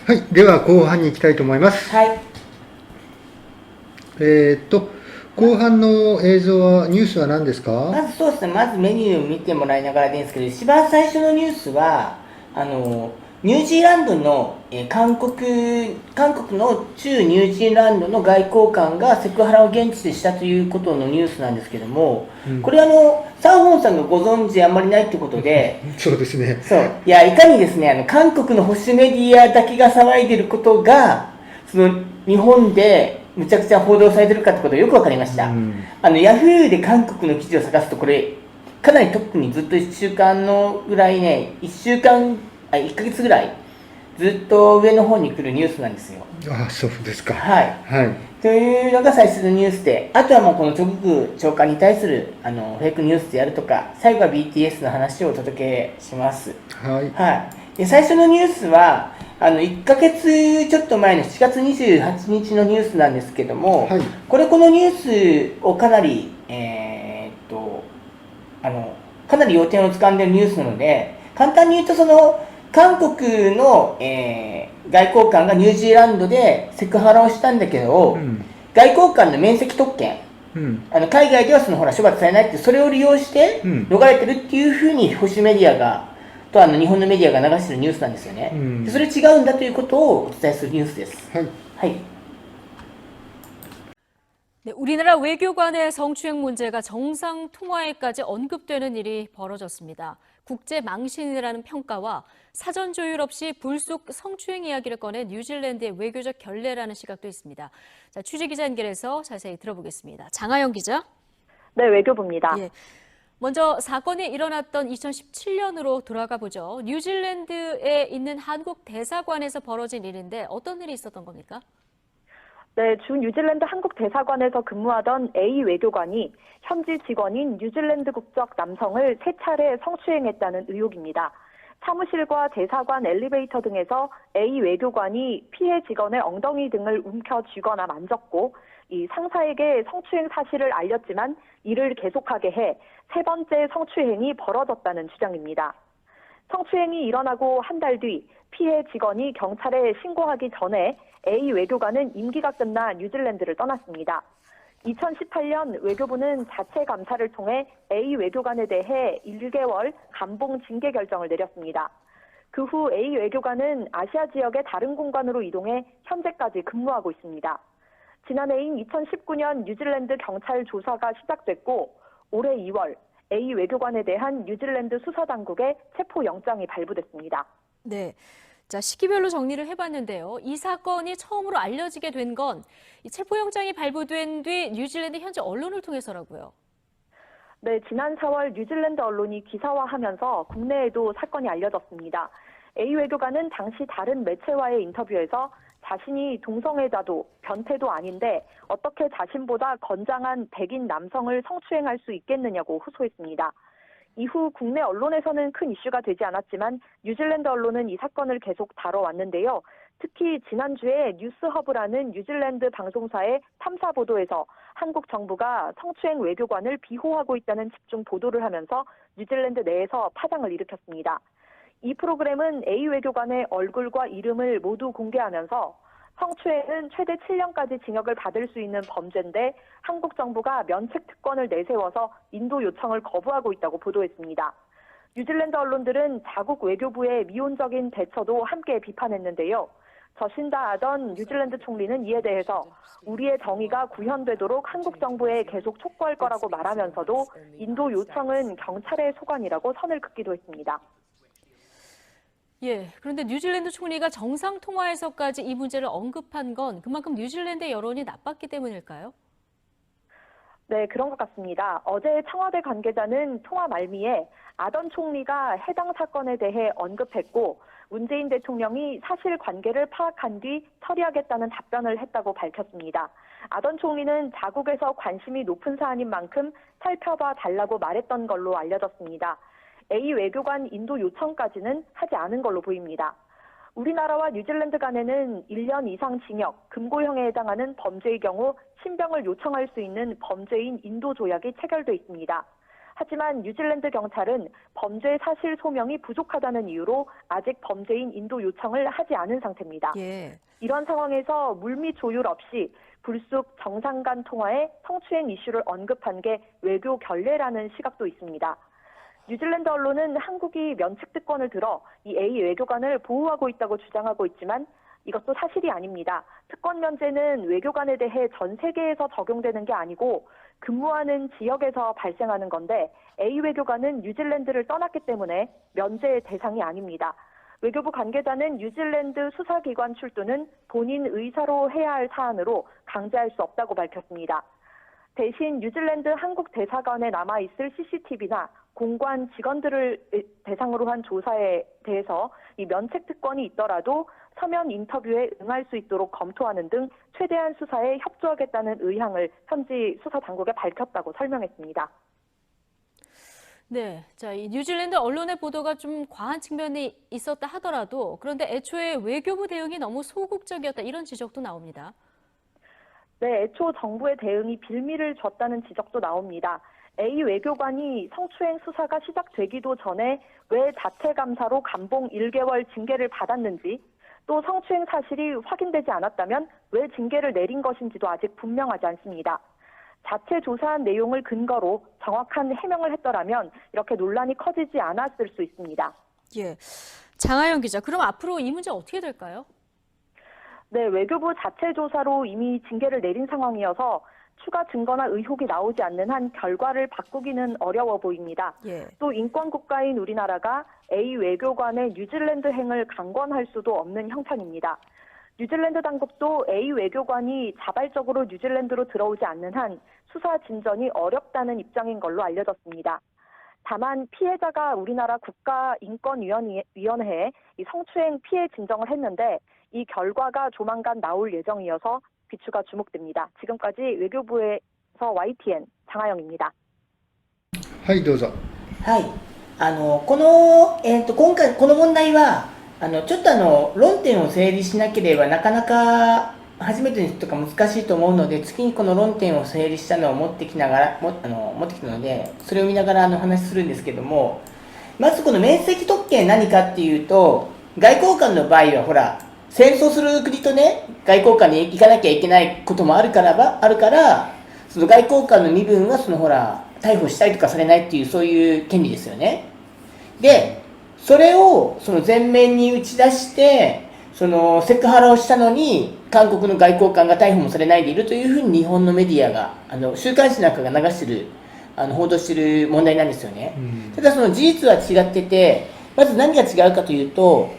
はい、では後半に行きたいと思います。はい。後半の映像は、ニュースは何ですか？まずそうですね、まずメニューを見てもらいながらでいいんですけど、一番最初のニュースは、ニュージーランドの、韓国の駐ニュージーランドの外交官がセクハラを現地でしたということのニュースなんですけども、これサーホンさんがご存知あんまりないってことで、そうですね。そう、いや、いかにですね、韓国の保守メディアだけが騒いでることが、その日本でむちゃくちゃ報道されてるかってことがよくわかりました。ヤフーで韓国の記事を探すと、これ、かなりトップにずっと1週間のぐらいね、1ヶ月ぐらい、ずっと上の方に来るニュースなんですよ。ああ、そうですか。はい。はい。というのが最初のニュースで、あとはこのチョ・グク長官に対するフェイクニュースでやるとか、最後は BTS の話をお届けします。はい。はい。で、最初のニュースは、1ヶ月ちょっと前の7月28日のニュースなんですけども、はい。このニュースをかなり、かなり要点を掴んでいるニュースなので、簡単に言うと韓国の、外交官がニュージーランドでセクハラをしたんだけど、外交官の免責特権、海外ではほら処罰されないってそれを利用して逃れてるっていうふうに保守メディアがと日本のメディアが流してるニュースなんですよね。それ違うんだということをお伝えするニュースです。はい。はい。 네, 우리나라 외교관의 성추행 문제가 정상 통화에까지 언급되는 일이 벌어졌습니다. 국제 망신이라는 평가와 사전 조율 없이 불쑥 성추행 이야기를 꺼낸 뉴질랜드의 외교적 결례라는 시각도 있습니다. 자, 취재기자 연결해서 자세히 들어보겠습니다. 장하영 기자. 네, 외교부입니다. 예. 먼저 사건이 일어났던 2017년으로 돌아가 보죠. 뉴질랜드에 있는 한국 대사관에서 벌어진 일인데 어떤 일이 있었던 겁니까? 네, 주 뉴질랜드 한국 대사관에서 근무하던 A 외교관이 현지 직원인 뉴질랜드 국적 남성을 3차례 성추행했다는 의혹입니다. 사무실과 대사관 엘리베이터 등에서 A 외교관이 피해 직원의 엉덩이 등을 움켜쥐거나 만졌고 이 상사에게 성추행 사실을 알렸지만 이를 계속하게 해 3번째 성추행이 벌어졌다는 주장입니다. 성추행이 일어나고 한 달 뒤 피해 직원이 경찰에 신고하기 전에 A 외교관은 임기가 끝나 뉴질랜드를 떠났습니다. 2018년 외교부는 자체 감사를 통해 A 외교관에 대해 1개월 감봉 징계 결정을 내렸습니다. 그 후 A 외교관은 아시아 지역의 다른 공간으로 이동해 현재까지 근무하고 있습니다. 지난해인 2019년 뉴질랜드 경찰 조사가 시작됐고 올해 2월 A 외교관에 대한 뉴질랜드 수사당국의 체포영장이 발부됐습니다. 네. 자, 시기별로 정리를 해봤는데요. 이 사건이 처음으로 알려지게 된 건 체포영장이 발부된 뒤 뉴질랜드 현지 언론을 통해서라고요. 네, 지난 4월 뉴질랜드 언론이 기사화하면서 국내에도 사건이 알려졌습니다. A 외교관은 당시 다른 매체와의 인터뷰에서 자신이 동성애자도 변태도 아닌데 어떻게 자신보다 건장한 백인 남성을 성추행할 수 있겠느냐고 호소했습니다. 이후 국내 언론에서는 큰 이슈가 되지 않았지만 뉴질랜드 언론은 이 사건을 계속 다뤄왔는데요. 특히 지난주에 뉴스허브라는 뉴질랜드 방송사의 탐사 보도에서 한국 정부가 성추행 외교관을 비호하고 있다는 집중 보도를 하면서 뉴질랜드 내에서 파장을 일으켰습니다. 이 프로그램은 A 외교관의 얼굴과 이름을 모두 공개하면서 성추행은 최대 7년까지 징역을 받을 수 있는 범죄인데 한국 정부가 면책 특권을 내세워서 인도 요청을 거부하고 있다고 보도했습니다. 뉴질랜드 언론들은 자국 외교부의 미온적인 대처도 함께 비판했는데요. 저신다 아던 뉴질랜드 총리는 이에 대해서 우리의 정의가 구현되도록 한국 정부에 계속 촉구할 거라고 말하면서도 인도 요청은 경찰의 소관이라고 선을 긋기도 했습니다. 예, 그런데 뉴질랜드 총리가 정상 통화에서까지 이 문제를 언급한 건 그만큼 뉴질랜드의 여론이 나빴기 때문일까요? 네, 그런 것 같습니다. 어제 청와대 관계자는 통화 말미에 아던 총리가 해당 사건에 대해 언급했고 문재인 대통령이 사실관계를 파악한 뒤 처리하겠다는 답변을 했다고 밝혔습니다. 아던 총리는 자국에서 관심이 높은 사안인 만큼 살펴봐 달라고 말했던 걸로 알려졌습니다. A 외교관 인도 요청까지는 하지 않은 걸로 보입니다. 우리나라와 뉴질랜드 간에는 1년 이상 징역, 금고형에 해당하는 범죄의 경우 신병을 요청할 수 있는 범죄인 인도 조약이 체결돼 있습니다. 하지만 뉴질랜드 경찰은 범죄 사실 소명이 부족하다는 이유로 아직 범죄인 인도 요청을 하지 않은 상태입니다. 예. 이런 상황에서 물밑 조율 없이 불쑥 정상 간 통화에 성추행 이슈를 언급한 게 외교 결례라는 시각도 있습니다. 뉴질랜드 언론은 한국이 면책 특권을 들어 이 A 외교관을 보호하고 있다고 주장하고 있지만 이것도 사실이 아닙니다. 특권 면제는 외교관에 대해 전 세계에서 적용되는 게 아니고 근무하는 지역에서 발생하는 건데 A 외교관은 뉴질랜드를 떠났기 때문에 면제의 대상이 아닙니다. 외교부 관계자는 뉴질랜드 수사기관 출두는 본인 의사로 해야 할 사안으로 강제할 수 없다고 밝혔습니다. 대신 뉴질랜드 한국 대사관에 남아있을 CCTV나 공관 직원들을 대상으로 한 조사에 대해서 이 면책 특권이 있더라도 서면 인터뷰에 응할 수 있도록 검토하는 등 최대한 수사에 협조하겠다는 의향을 현지 수사 당국에 밝혔다고 설명했습니다. 네, 자, 이 뉴질랜드 언론의 보도가 좀 과한 측면이 있었다 하더라도 그런데 애초에 외교부 대응이 너무 소극적이었다 이런 지적도 나옵니다. 네, 애초 정부의 대응이 빌미를 줬다는 지적도 나옵니다. A 외교관이 성추행 수사가 시작되기도 전에 왜 자체 감사로 감봉 1개월 징계를 받았는지 또 성추행 사실이 확인되지 않았다면 왜 징계를 내린 것인지도 아직 분명하지 않습니다. 자체 조사한 내용을 근거로 정확한 해명을 했더라면 이렇게 논란이 커지지 않았을 수 있습니다. 예, 장하영 기자, 그럼 앞으로 이 문제 어떻게 될까요? 네, 외교부 자체 조사로 이미 징계를 내린 상황이어서 추가 증거나 의혹이 나오지 않는 한 결과를 바꾸기는 어려워 보입니다. 예. 또 인권국가인 우리나라가 A 외교관의 뉴질랜드 행을 강권할 수도 없는 형편입니다. 뉴질랜드 당국도 A 외교관이 자발적으로 뉴질랜드로 들어오지 않는 한 수사 진전이 어렵다는 입장인 걸로 알려졌습니다. 다만 피해자가 우리나라 국가인권위원회에 이 성추행 피해 진정을 했는데 이 결과가 조만간 나올 예정이어서 비추가 주목됩니다. 지금까지 외교부에서 YTN 장하영입니다. はいどうぞ。はい。この、今回、この問題は、ちょっと論点を整理しなければなかなか初めての人とか難しいと思うので、次にこの論点を整理したのを持ってきたので、それを見ながらお話しするんですけども、まずこの免責特権何かっていうと、外交官の場合はほら、戦争する国とね、外交官に行かなきゃいけないこともあるから、その外交官の身分はほら、逮捕したりとかされないっていうそういう権利ですよね。で、それをその前面に打ち出して、そのセクハラをしたのに韓国の外交官が逮捕もされないでいるというふうに日本のメディアが週刊誌なんかが流してる報道している問題なんですよね。ただその事実は違ってて、まず何が違うかというと、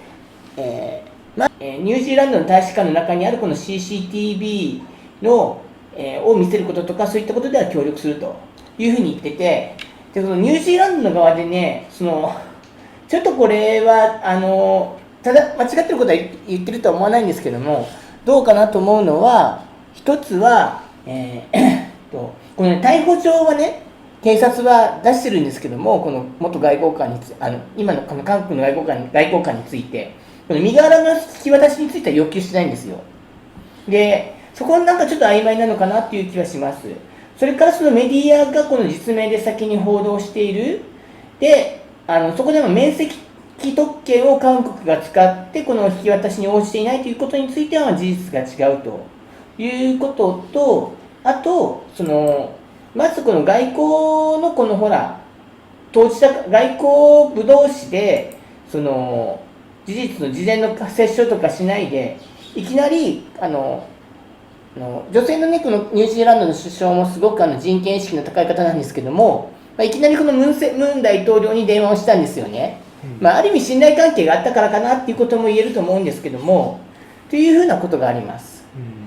ニュージーランドの大使館の中にあるこの CCTV の、を見せることとかそういったことでは協力するというふうに言ってて、でそのニュージーランドの側でね、ちょっとこれはただ間違ってることは言ってるとは思わないんですけども、どうかなと思うのは、一つは、この、ね、逮捕状はね、警察は出してるんですけども、この元外交官に今のこの韓国の外交官について、この身柄の引き渡しについては要求してないんですよ。で、そこなんかちょっと曖昧なのかなっていう気はします。それからそのメディアがこの実名で先に報道している。で、そこでも免責特権を韓国が使ってこの引き渡しに応じていないということについては事実が違うということと、あと、まずこの外交のこのほら、当事者、外交部同士で、事実の事前の折衝とかしないで、いきなり、女性のね、このニュージーランドの首相もすごく人権意識の高い方なんですけども、いきなりこのムン大統領に電話をしたんですよね。ある意味信頼関係があったからかなっていうことも言えると思うんですけども、というふうなことがあります。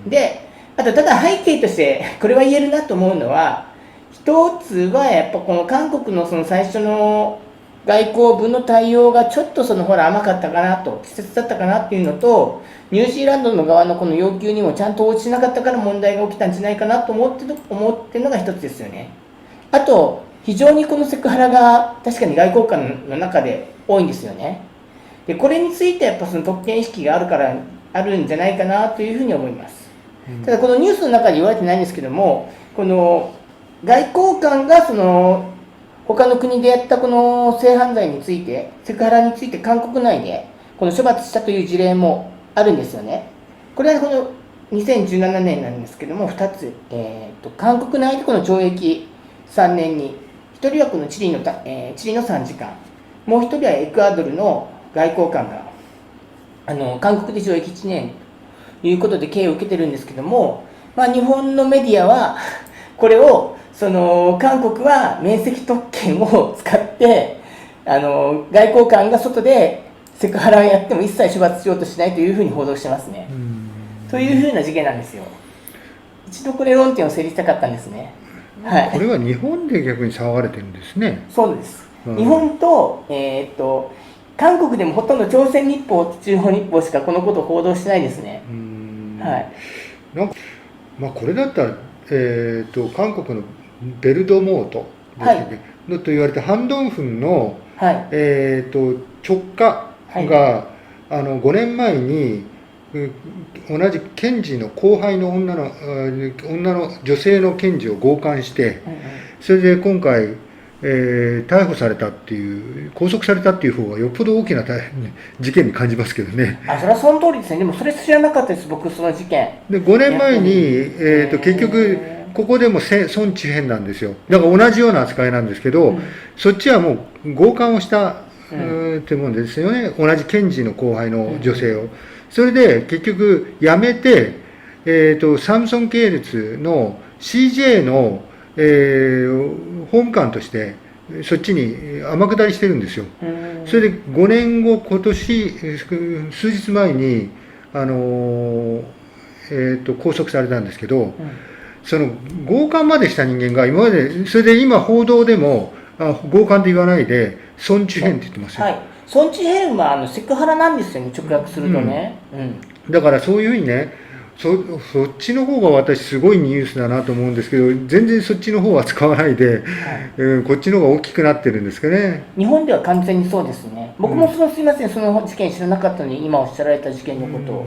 で、あとただ背景としてこれは言えるなと思うのは、一つはやっぱこの韓国のその最初の外交部の対応がちょっとほら甘かったかなと、稚拙だったかなっていうのと、ニュージーランドの側のこの要求にもちゃんと応じてなかったから問題が起きたんじゃないかなと思ってるのが一つですよね。あと、非常にこのセクハラが確かに外交官の中で多いんですよね。で、これについてやっぱその特権意識があるんじゃないかなというふうに思います。ただこのニュースの中で言われてないんですけども、この外交官が他の国でやったこの性犯罪について、セクハラについて韓国内でこの処罰したという事例もあるんですよね。これはこの2017年なんですけども、2つ、韓国内でこの懲役3年に、1人はこのチリの3時間、もう1人はエクアドルの外交官が韓国で懲役1年ということで刑を受けてるんですけども、日本のメディアはこれを韓国は免責特権を使って外交官が外でセクハラをやっても一切処罰しようとしないというふうに報道してますね。というふうな事件なんですよ。一度これ論点を整理したかったんですね。はい、これは日本で逆に騒がれてるんですね。そうです。日本と、韓国でもほとんど朝鮮日報、中央日報しかこのことを報道してないですね。はい。なんかこれだったら、韓国のベルドモートですね、と言われてハンドンフンの、直下が、5年前に同じ検事の後輩の女の女性の検事を強姦して、それで今回、逮捕されたっていう、拘束されたっていう方がよっぽど大きな事件に感じますけどね。それはその通りですね。でもそれ知らなかったです、僕、その事件。で、5年前に、結局、ここでもソン・チヘンなんですよ。だから同じような扱いなんですけど、そっちはもう強姦をしたってもんですよね。同じ検事の後輩の女性を。それで結局辞めて、サムソン系列の CJ の、法務官としてそっちに天下りしてるんですよ。それで5年後、今年数日前に、拘束されたんですけど、その強姦までした人間が今まで、それで今報道でも強姦と言わないでソン・チュヘンって言ってますよ。はい、ソン・チュヘンはセクハラなんですよね、直訳するとね。だからそういうふうにね、そっちの方が私すごいニュースだなと思うんですけど、全然そっちの方は使わないで、こっちの方が大きくなってるんですかね。日本では完全にそうですね。僕もすいません、その事件知らなかったのに、今おっしゃられた事件のことを。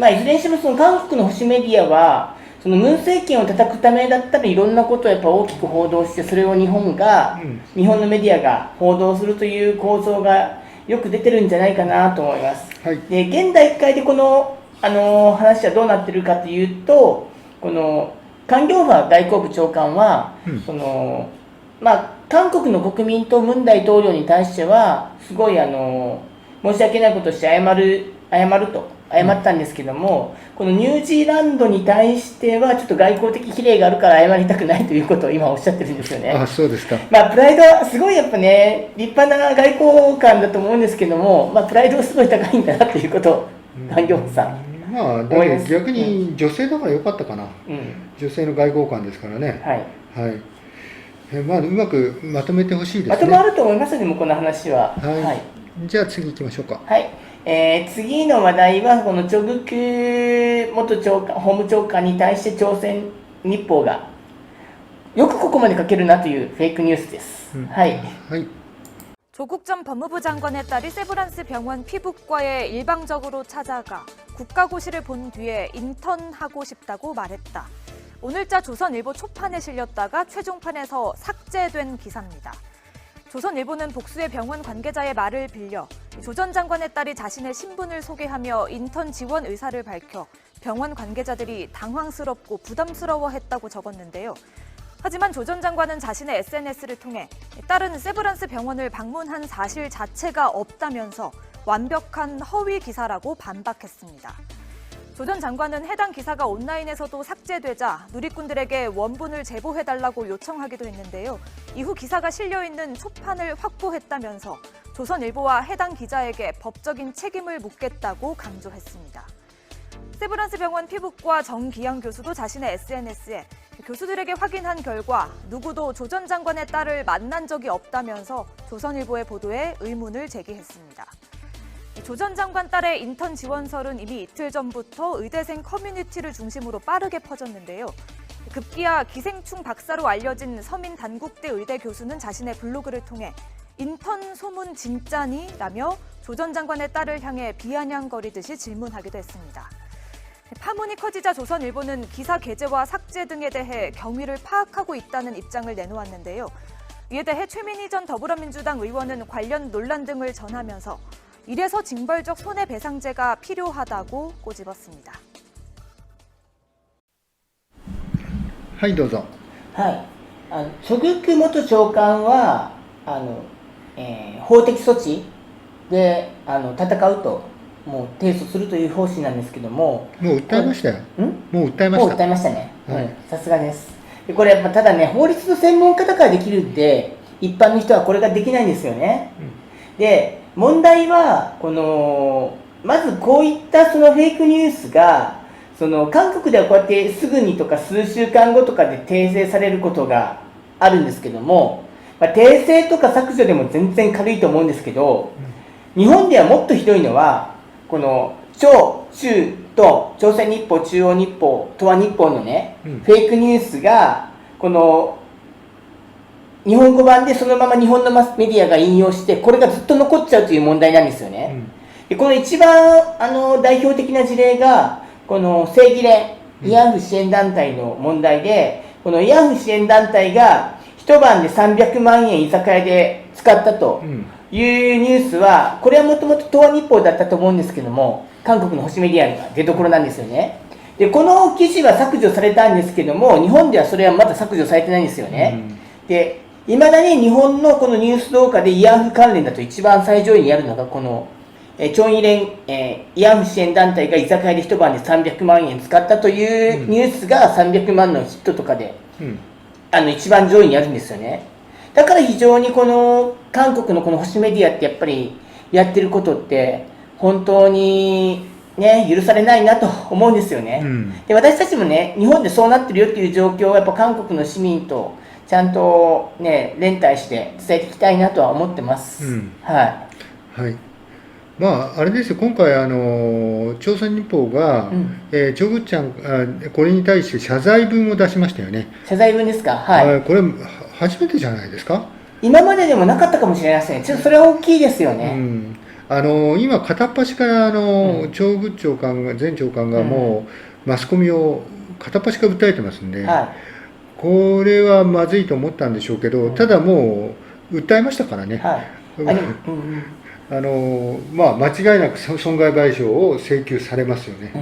いずれにしてもその韓国の保守メディアは、そのムン政権を叩くためだったらいろんなことをやっぱ大きく報道して、それを日本のメディアが報道するという構造がよく出てるんじゃないかなと思います。で、現代会でこの話はどうなってるかというと、このカン・ギョンファ外交部長官は、韓国の国民とムン大統領に対してはすごい申し訳ないことをして謝ったんですけども、このニュージーランドに対してはちょっと外交的比例があるから謝りたくないということを今おっしゃってるんですよね。そうですか。プライドはすごいやっぱね、立派な外交官だと思うんですけども、プライドがすごい高いんだなということを、カン・ギョンファさん。だけど逆に女性だからよかったかな。女性の外交官ですからね。うまくまとめてほしいですね。まとまると思いますね、もうこの話は。じゃあ次行きましょうか。次の話題は、このチョ・グク元法務長官に対して朝鮮日報がよくここまで書けるなというフェイクニュースです。조국 전 법무부 장관의 딸이 세브란스 병원 피부과에 일방적으로 찾아가 국가고시를 본 뒤에 인턴하고 싶다고 말했다. 오늘자 조선일보 초판에 실렸다가 최종판에서 삭제된 기사입니다. 조선일보는 복수의 병원 관계자의 말을 빌려 조 전 장관의 딸이 자신의 신분을 소개하며 인턴 지원 의사를 밝혀 병원 관계자들이 당황스럽고 부담스러워했다고 적었는데요. 하지만 조 전 장관은 자신의 SNS를 통해 딸은 세브란스 병원을 방문한 사실 자체가 없다면서 완벽한 허위 기사라고 반박했습니다. 조 전 장관은 해당 기사가 온라인에서도 삭제되자 누리꾼들에게 원본을 제보해달라고 요청하기도 했는데요. 이후 기사가 실려있는 초판을 확보했다면서 조선일보와 해당 기자에게 법적인 책임을 묻겠다고 강조했습니다. 세브란스 병원 피부과 정기영 교수도 자신의 SNS에 교수들에게 확인한 결과 누구도 조 전 장관의 딸을 만난 적이 없다면서 조선일보의 보도에 의문을 제기했습니다. 조 전 장관 딸의 인턴 지원설은 이미 이틀 전부터 의대생 커뮤니티를 중심으로 빠르게 퍼졌는데요. 급기야 기생충 박사로 알려진 서민 단국대 의대 교수는 자신의 블로그를 통해 인턴 소문 진짜니? 라며 조 전 장관의 딸을 향해 비아냥거리듯이 질문하기도 했습니다. 파문이 커지자 조선일보는 기사 게재와 삭제 등에 대해 경위를 파악하고 있다는 입장을 내놓았는데요. 이에 대해 최민희 전 더불어민주당 의원은 관련 논란 등을 전하면서 이래서 징벌적 손해배상제가 필요하다고 꼬집었습니다. はいどうぞ。はい。チョグク元長官は、法的措置で、戦うと、もう提訴するという方針なんですけども。もう訴えましたよ。もう訴えまもうした。訴えましたね。はいさすがです。でこれ、ただね、法律の専門家だからできるんで、一般の人はこれができないんですよね。で、問題は、まずこういったそのフェイクニュースが、韓国ではこうやってすぐにとか数週間後とかで訂正されることがあるんですけども、訂正とか削除でも全然軽いと思うんですけど、日本ではもっとひどいのは、この朝鮮日報、中央日報、東亜日報のね、フェイクニュースが、この日本語版でそのまま日本のマスメディアが引用して、これがずっと残っちゃうという問題なんですよね。でこの一番代表的な事例が、この正義連慰安婦支援団体の問題で、この慰安婦支援団体が一晩で300万円居酒屋で使ったというニュースは、これはもともと東亜日報だったと思うんですけども、韓国の保守メディアが出所なんですよね。でこの記事は削除されたんですけども、日本ではそれはまだ削除されてないんですよね。でいまだに日本のこのニュース動画で慰安婦関連だと一番最上位にあるのがこのチョンイレン、慰安婦支援団体が居酒屋で一晩で300万円使ったというニュースが300万のヒットとかで、一番上位にあるんですよね。だから非常にこの韓国のこの保守メディアってやっぱりやってることって本当にね、許されないなと思うんですよね。で私たちもね、日本でそうなってるよっていう状況をやっぱ韓国の市民とちゃんとね、連帯して伝えていきたいなとは思ってます。はい。はい。まあ、あれですよ、今回、朝鮮日報が、チョグちゃん、これに対して謝罪文を出しましたよね。謝罪文ですか。はい。これ、初めてじゃないですか。今まででもなかったかもしれません。ちょっとそれは大きいですよね。今、片っ端からチョグ長官が、前長官がもう、マスコミを片っ端から訴えてますんで、これはまずいと思ったんでしょうけど、ただもう、訴えましたからね。まあ、間違いなく損害賠償を請求されますよね。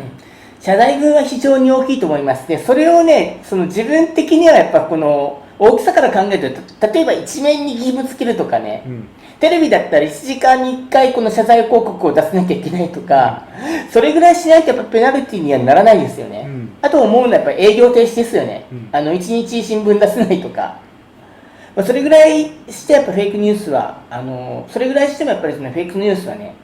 謝罪文は非常に大きいと思います。で、それをね、自分的にはやっぱこの大きさから考えると、例えば一面に義務付けるとかね、テレビだったら1時間に1回この謝罪広告を出さなきゃいけないとか、それぐらいしないとやっぱペナルティにはならないですよね。あと思うのはやっぱ営業停止ですよね。1日新聞出せないとか。それぐらいしてやっぱフェイクニュースは、それぐらいしてもやっぱりフェイクニュースはね、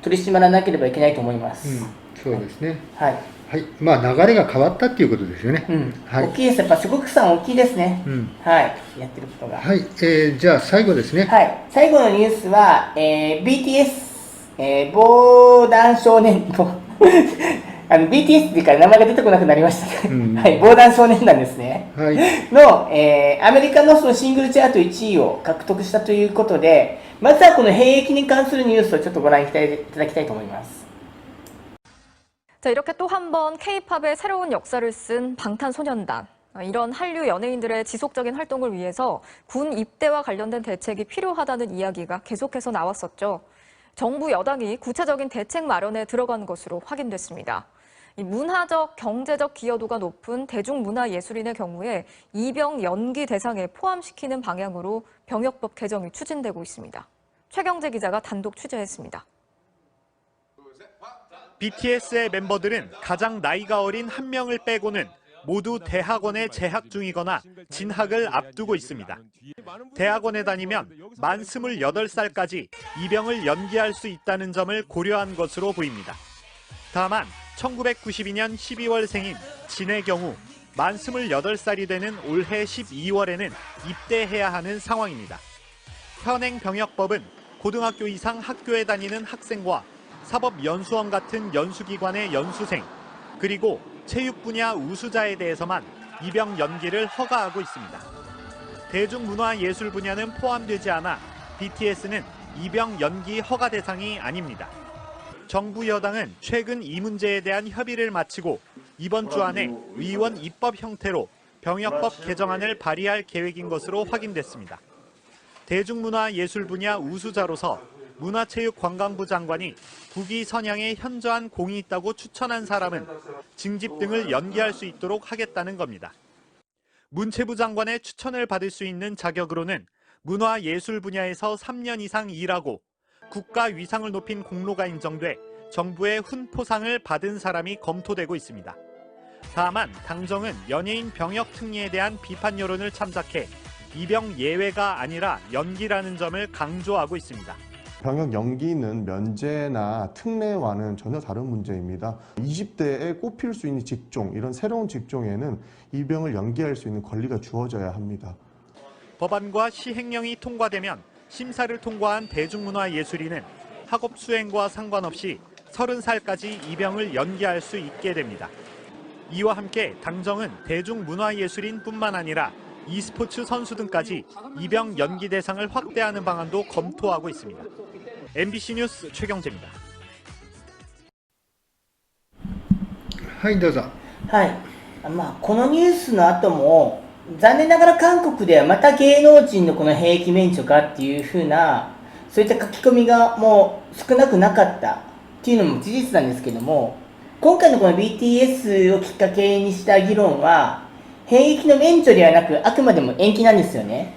取り締まらなければいけないと思います。そうですね。はい。はい。まあ流れが変わったっていうことですよね。大きいです。やっぱ諸国産大きいですね。はい。やってることが。はい。じゃあ最後ですね。はい。最後のニュースは、BTS、防弾少年のBTS っていうから名前が出てこなくなりましたね。はい。防弾少年団ですね。はい。の、アメリカのそのシングルチャート1位を獲得したということで、まずはこの兵役に関するニュースをちょっとご覧いただきたいと思います。 자, 이렇게 또 한 번 K-팝의 새로운 역사를 쓴 방탄소년단. 이런 한류 연예인들의 지속적인 활동을 위해서 군 입대와 관련된 대책이 필요하다는 이야기가 계속해서 나왔었죠. 정부 여당이 구체적인 대책 마련에 들어간 것으로 확인됐습니다. 이 문화적, 경제적 기여도가 높은 대중문화예술인의 경우에 입영 연기 대상에 포함시키는 방향으로 병역법 개정이 추진되고 있습니다. 최경재 기자가 단독 취재했습니다. BTS의 멤버들은 가장 나이가 어린 한 명을 빼고는 모두 대학원에 재학 중이거나 진학을 앞두고 있습니다. 대학원에 다니면 만 28살까지 입영을 연기할 수 있다는 점을 고려한 것으로 보입니다. 다만 1992년 12월생인 진의 경우 만 28살이 되는 올해 12월에는 입대해야 하는 상황입니다. 현행 병역법은 고등학교 이상 학교에 다니는 학생과 사법연수원 같은 연수기관의 연수생, 그리고 체육 분야 우수자에 대해서만 입영 연기를 허가하고 있습니다. 대중문화예술 분야는 포함되지 않아 BTS는 입영 연기 허가 대상이 아닙니다. 정부 여당은 최근 이 문제에 대한 협의를 마치고 이번 주 안에 의원 입법 형태로 병역법 개정안을 발의할 계획인 것으로 확인됐습니다. 대중문화예술 분야 우수자로서 문화체육관광부 장관이 국위 선양에 현저한 공이 있다고 추천한 사람은 징집 등을 연기할 수 있도록 하겠다는 겁니다. 문체부 장관의 추천을 받을 수 있는 자격으로는 문화예술 분야에서 3년 이상 일하고 국가 위상을 높인 공로가 인정돼 정부의 훈포상을 받은 사람이 검토되고 있습니다. 다만 당정은 연예인 병역 특례에 대한 비판 여론을 참작해 입영 예외가 아니라 연기라는 점을 강조하고 있습니다. 병역 연기는 면제나 특례와는 전혀 다른 문제입니다. 20대에 꼽힐 수 있는 직종, 이런 새로운 직종에는 입영을 연기할 수 있는 권리가 주어져야 합니다. 법안과 시행령이 통과되면 심사를 통과한 대중문화예술인은 학업 수행과 상관없이 30살까지 입영을 연기할 수 있게 됩니다. 이와 함께 당정은 대중문화예술인뿐만 아니라 e스포츠 선수 등까지 입영 연기 대상을 확대하는 방안도 검토하고 있습니다. MBC 뉴스 최경재입니다. はいどうぞ。はい。このニュースの後も、残念ながら韓国ではまた芸能人のこの兵役免除かっていうふうな、そういった書き込みがもう少なくなかったっていうのも事実なんですけども、今回のこの BTS をきっかけにした議論は、兵役の免除ではなく、あくまでも延期なんですよね。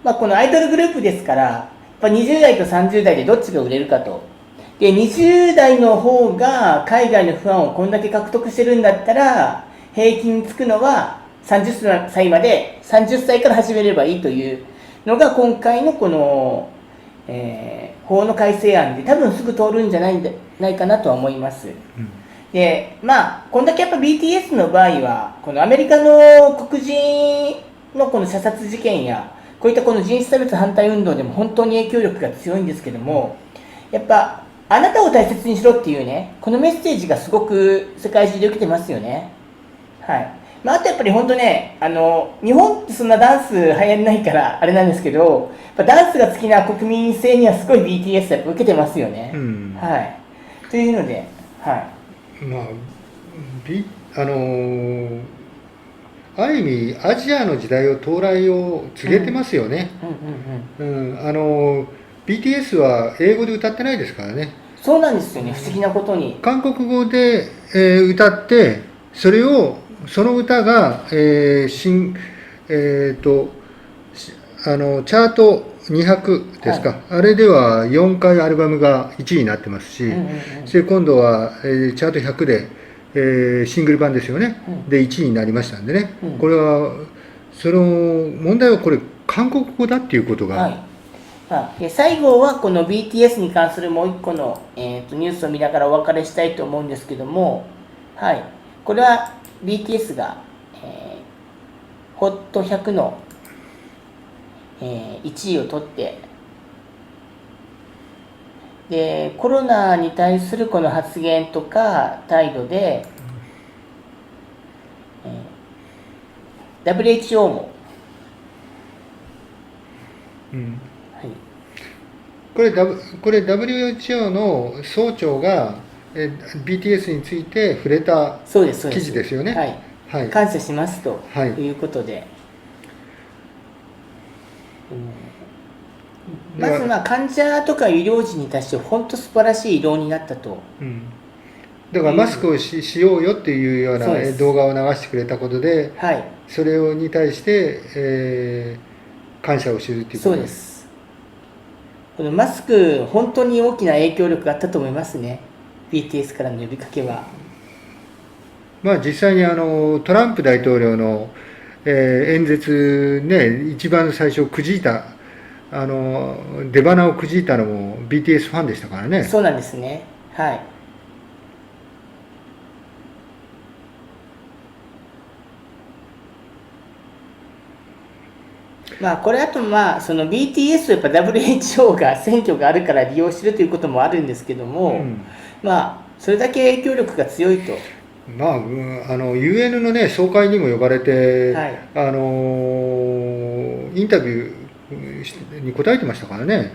このアイドルグループですから、やっぱ20代と30代でどっちが売れるかと。で、20代の方が海外のファンをこんだけ獲得してるんだったら、兵役につくのは30歳まで、30歳から始めればいいというのが今回のこの、法の改正案で多分すぐ通るんじゃないかなとは思います。で、こんだけやっぱ BTS の場合は、このアメリカの黒人のこの射殺事件や、こういったこの人種差別反対運動でも本当に影響力が強いんですけども、やっぱ、あなたを大切にしろっていうね、このメッセージがすごく世界中で受けてますよね。はい。あとやっぱり本当ね、日本ってそんなダンス流行んないからあれなんですけど、やっぱダンスが好きな国民性にはすごい BTS やっぱ受けてますよね。はい。というので、はい。ある意味アジアの時代を到来を告げてますよね。BTS は英語で歌ってないですからね。そうなんですよね、不思議なことに。韓国語で、歌って、その歌が、チャート200ですか、あれでは4回アルバムが1位になってますし、で今度は、チャート100で、シングル版ですよね、で1位になりましたんでね、これはその問題はこれ韓国語だっていうことが、最後はこの BTS に関するもう一個の、ニュースを見ながらお別れしたいと思うんですけども、これは BTS が、HOT100 の、1位を取って、でコロナに対するこの発言とか態度で、WHO も、これ WHO の総長がBTS について触れた記事ですよね。感謝しますということで、まず患者とか医療人に対して本当素晴らしい医療になったと。だからマスクを しようよっていうような動画を流してくれたことで、それに対して、感謝をするということです。そうです。このマスク本当に大きな影響力があったと思いますね。BTS からの呼びかけは。実際にトランプ大統領の、演説ね、一番最初くじいた出花をくじいたのも BTS ファンでしたからね。そうなんですね。これあとその BTS をやっぱ WHO が選挙があるから利用してるということもあるんですけども、それだけ影響力が強いと。UN のね総会にも呼ばれて、インタビューに答えてましたからね。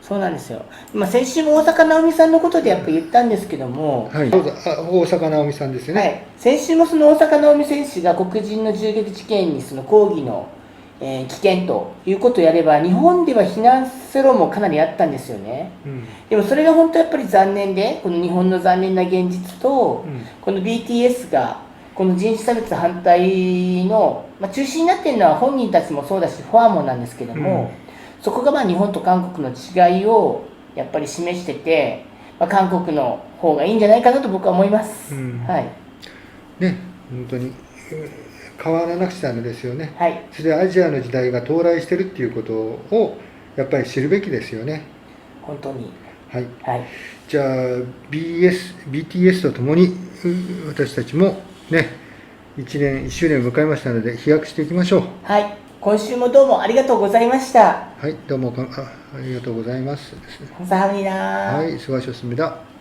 そうなんですよ。先週も大坂なおみさんのことでやっぱ言ったんですけども、大坂なおみさんですね。先週もその大坂なおみ選手が黒人の銃撃事件にその抗議の危険ということをやれば、日本では避難世論もかなりあったんですよね。でもそれが本当やっぱり残念で、この日本の残念な現実と、この BTS がこの人種差別反対の、中心になっているのは本人たちもそうだし、ファンもなんですけども、そこが日本と韓国の違いをやっぱり示してて、韓国の方がいいんじゃないかなと僕は思います。はい。ね、本当に変わらなくちゃダメですよね。はい。それでアジアの時代が到来してるっていうことをやっぱり知るべきですよね。本当に。はい。はい。じゃあ BTS とともに私たちもね、1周年を迎えましたので飛躍していきましょう。はい。今週もどうもありがとうございました。はい、どうもありがとうございます。 감사합니다.はい、수고하셨습니다.